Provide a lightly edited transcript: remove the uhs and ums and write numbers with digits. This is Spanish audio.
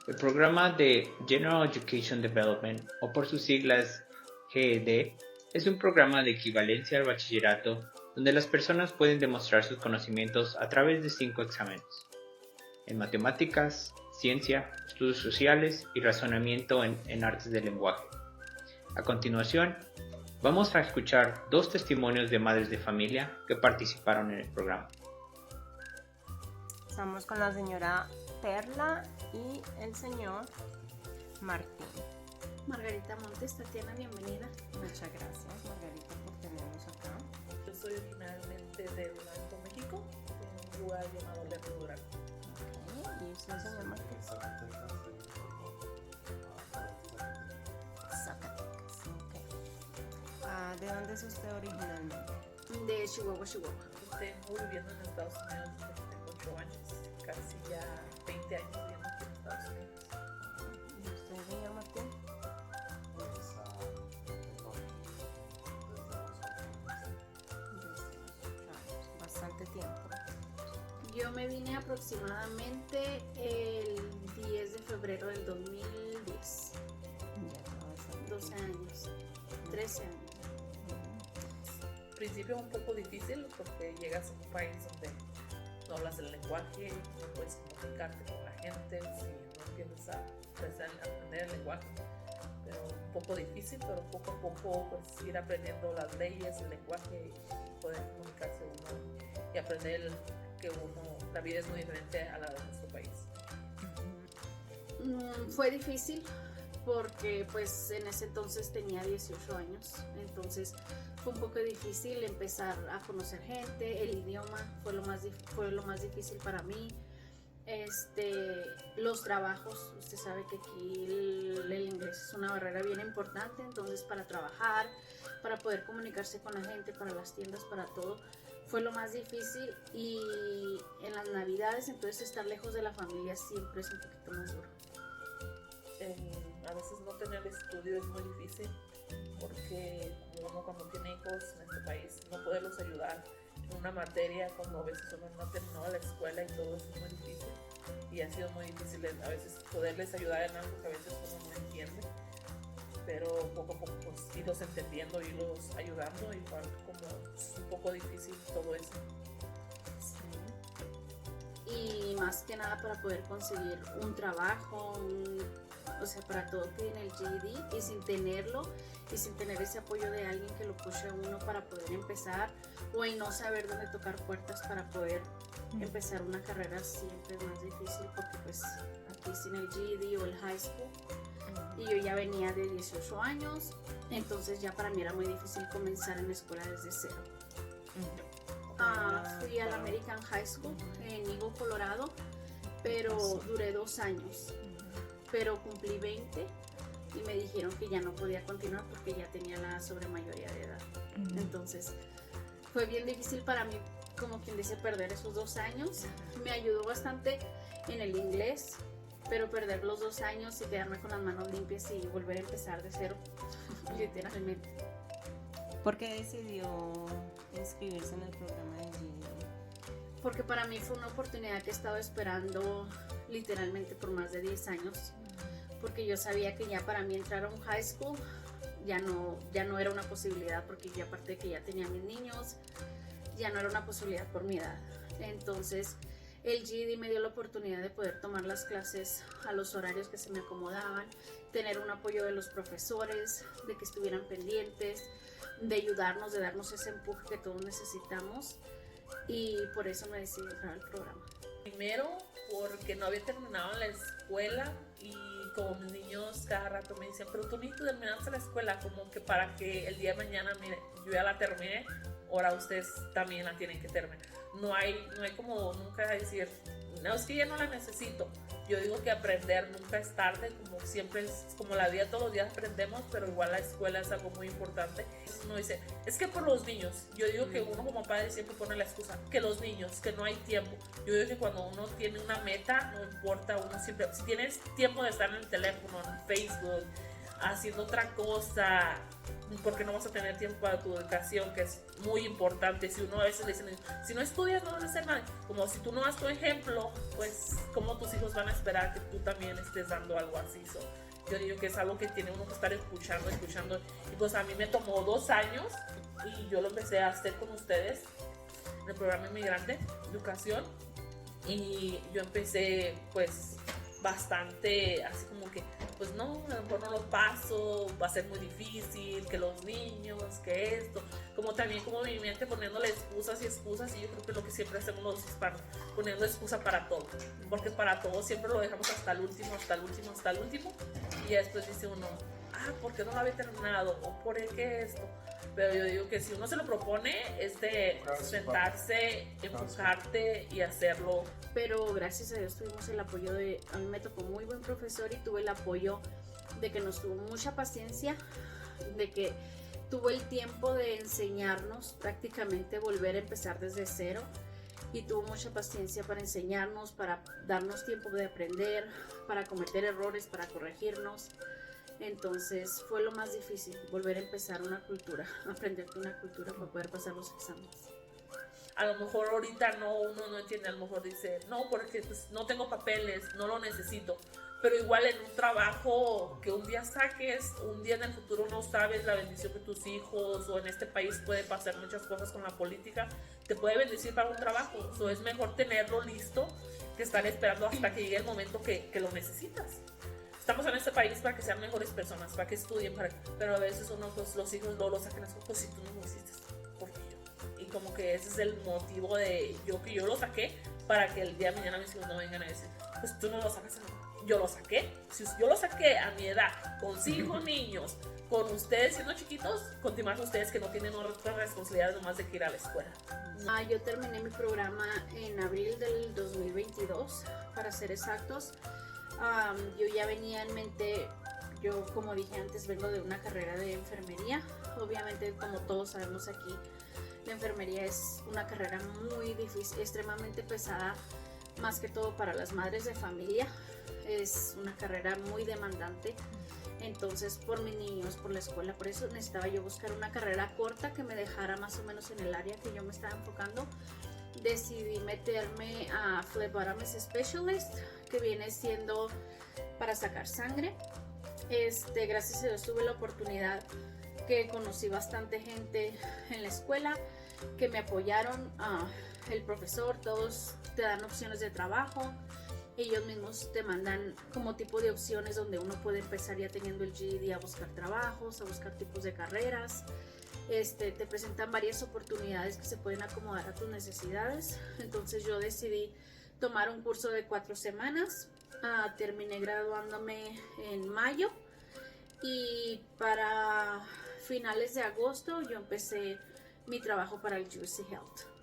El programa de General Education Development, o por sus siglas GED, es un programa de equivalencia al bachillerato donde las personas pueden demostrar sus conocimientos a través de 5 exámenes: en matemáticas, ciencia, estudios sociales y razonamiento en artes del lenguaje. A continuación, vamos a escuchar 2 testimonios de madres de familia que participaron en el programa. Estamos con la señora Perla y el señor Martín. Margarita Montes, Tatiana, bienvenida. Muchas gracias, Margarita, por tenernos acá. Yo soy originalmente de Blanco, México, de un lugar llamado Lerdo Durango. Okay. ¿Y usted, señor Martín? Zacatecas. Okay. ¿De dónde es usted originalmente? De Chihuahua, Chihuahua. Tengo viviendo en Estados Unidos desde que tengo 8 años, casi ya 20 años viviendo aquí en Estados Unidos. ¿Y usted, señor Martín? Bastante tiempo. Yo me vine aproximadamente el 10 de febrero del 2010. Ya, 12 años, 13 años. Al principio es un poco difícil porque llegas a un país donde no hablas el lenguaje, no puedes comunicarte con la gente, si no empiezas a aprender el lenguaje. Pero un poco difícil, pero poco a poco pues ir aprendiendo las leyes, el lenguaje y poder comunicarse uno y aprender que la vida es muy diferente a la de nuestro país. Fue difícil porque pues en ese entonces tenía 18 años, entonces fue un poco difícil empezar a conocer gente, el idioma fue lo más difícil para mí. Los trabajos, usted sabe que aquí el inglés es una barrera bien importante, entonces para trabajar, para poder comunicarse con la gente, para las tiendas, para todo, fue lo más difícil. Y en las navidades, entonces estar lejos de la familia siempre es un poquito más duro. A veces no tener estudio es muy difícil porque como uno cuando tiene hijos en este país no poderlos ayudar en una materia cuando a veces uno no ha terminado la escuela y todo eso es muy difícil, y ha sido muy difícil a veces poderles ayudar en algo que a veces uno no entiende, pero poco a poco pues irlos entendiendo, irlos ayudando, igual como es un poco difícil todo eso. Y más que nada para poder conseguir un trabajo, o sea, para todo piden el GED, y sin tenerlo y sin tener ese apoyo de alguien que lo pushe a uno para poder empezar, o el no saber dónde tocar puertas para poder empezar una carrera, siempre es más difícil porque pues aquí sin el GED o el high school, y yo ya venía de 18 años, entonces ya para mí era muy difícil comenzar en la escuela desde cero. Fui al American High School en Eagle, Colorado, pero duré 2 años, pero cumplí 20 y me dijeron que ya no podía continuar porque ya tenía la sobremayoría de edad. Entonces fue bien difícil para mí, como quien dice, perder esos 2 años. Me ayudó bastante en el inglés, pero perder los 2 años y quedarme con las manos limpias y volver a empezar de cero, literalmente. ¿Por qué decidió inscribirse en el programa de GED? Porque para mí fue una oportunidad que he estado esperando literalmente por más de 10 años, porque yo sabía que ya para mí entrar a un high school ya no era una posibilidad, porque ya aparte de que ya tenía mis niños, ya no era una posibilidad por mi edad. Entonces el GED me dio la oportunidad de poder tomar las clases a los horarios que se me acomodaban, tener un apoyo de los profesores, de que estuvieran pendientes, de ayudarnos, de darnos ese empuje que todos necesitamos, y por eso me decidí entrar al programa. Primero porque no había terminado la escuela y como mis niños cada rato me decían, pero tú ni terminaste la escuela, como que para que el día de mañana, mire, yo ya la terminé, ahora ustedes también la tienen que terminar. No hay como nunca decir, no, es que ya no la necesito. Yo digo que aprender nunca es tarde, como siempre es como la vida, todos los días aprendemos, pero igual la escuela es algo muy importante. Uno dice, es que por los niños, yo digo que uno como padre siempre pone la excusa, que los niños, que no hay tiempo. Yo digo que cuando uno tiene una meta, no importa, uno siempre, si tienes tiempo de estar en el teléfono, en Facebook, haciendo otra cosa, porque no vas a tener tiempo para tu educación, que es muy importante. Si uno a veces le dicen, si no estudias no vas a hacer nada, como si tú no das tu ejemplo, pues cómo tus hijos van a esperar que tú también estés dando algo así. Yo digo que es algo que tiene uno que estar escuchando, y pues a mí me tomó 2 años y yo lo empecé a hacer con ustedes en el programa Inmigrante Educación, y yo empecé pues bastante así como que pues no, a lo mejor no lo paso, va a ser muy difícil, que los niños, que esto, como también como mi mente poniéndole excusas, y yo creo que es lo que siempre hacemos los hispanos, poniendo excusa para todo, porque para todo siempre lo dejamos hasta el último, y ya después dice uno, ¿por qué no lo había terminado? ¿O por qué esto? Pero yo digo que si uno se lo propone, es de sentarse, enfocarte y hacerlo. Pero gracias a Dios tuvimos el apoyo a mí me tocó muy buen profesor, y tuve el apoyo de que nos tuvo mucha paciencia, de que tuvo el tiempo de enseñarnos, prácticamente volver a empezar desde cero, y tuvo mucha paciencia para enseñarnos, para darnos tiempo de aprender, para cometer errores, para corregirnos. Entonces fue lo más difícil, volver a empezar una cultura, aprenderte una cultura para poder pasar los exámenes. A lo mejor ahorita uno no entiende, a lo mejor dice, no, porque pues, no tengo papeles, no lo necesito. Pero igual en un trabajo que un día saques, un día en el futuro no sabes la bendición que tus hijos, o en este país puede pasar muchas cosas con la política, te puede bendecir para un trabajo. So, es mejor tenerlo listo que estar esperando hasta que llegue el momento que lo necesitas. Estamos en este país para que sean mejores personas, para que estudien, pero a veces uno, pues, los hijos no lo sacan así, pues si tú no lo hiciste, ¿por qué yo? Y como que ese es el motivo de que yo lo saqué, para que el día de mañana mis hijos no vengan a decir, pues tú no lo sacas, yo lo saqué. Si yo lo saqué a mi edad, con 5 niños, con ustedes siendo chiquitos, continuar ustedes que no tienen otra responsabilidad nomás de que ir a la escuela. Yo terminé mi programa en abril del 2022, para ser exactos. Yo ya venía en mente, yo como dije antes, vengo de una carrera de enfermería. Obviamente, como todos sabemos aquí, la enfermería es una carrera muy difícil, extremadamente pesada, más que todo para las madres de familia. Es una carrera muy demandante. Entonces, por mis niños, por la escuela, por eso necesitaba yo buscar una carrera corta que me dejara más o menos en el área que yo me estaba enfocando. Decidí meterme a Phlebotomist Specialist, que viene siendo para sacar sangre. Gracias a Dios tuve la oportunidad, que conocí bastante gente en la escuela que me apoyaron, el profesor, todos te dan opciones de trabajo, ellos mismos te mandan como tipo de opciones donde uno puede empezar ya teniendo el GED a buscar trabajos, a buscar tipos de carreras. Te presentan varias oportunidades que se pueden acomodar a tus necesidades. Entonces yo decidí tomar un curso de 4 semanas. Terminé graduándome en mayo, y para finales de agosto yo empecé mi trabajo para el UC Health.